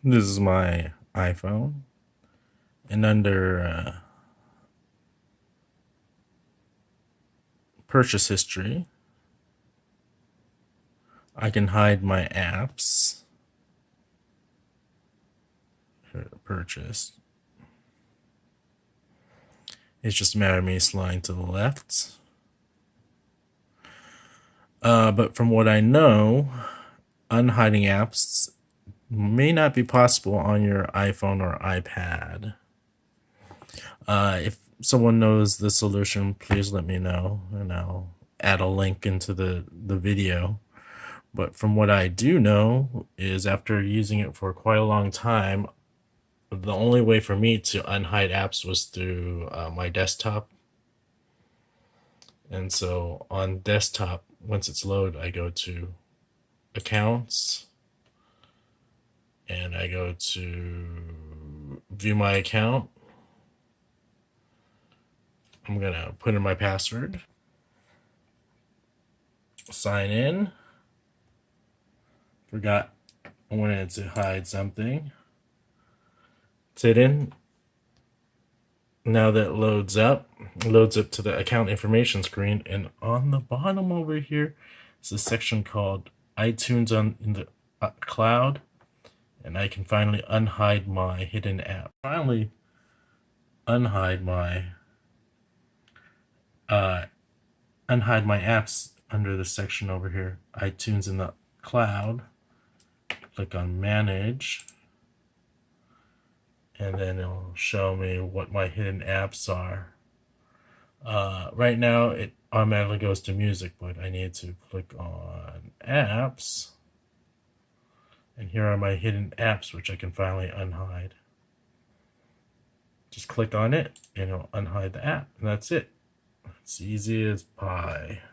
This is my iPhone, and under purchase history, I can hide my apps. Purchased. It's just a matter of me sliding to the left. But from what I know, unhiding apps may not be possible on your iPhone or iPad. If someone knows the solution, please let me know, and I'll add a link into the video. But from what I do know is, after using it for quite a long time, the only way for me to unhide apps was through my desktop. And so on desktop, once it's loaded, I go to accounts and I go to view my account. I'm gonna put in my password, sign in. Forgot I wanted to hide something. Sit in. Now that loads up to the account information screen, and on the bottom over here is a section called iTunes in the cloud, and I can finally unhide my hidden app. Finally unhide my apps under the section over here, iTunes in the cloud. Click on manage, and then it'll show me what my hidden apps are. Right now it automatically goes to music, but I need to click on apps, and here are my hidden apps, which I can finally unhide. Just click on it and it'll unhide the app, and that's it. It's easy as pie.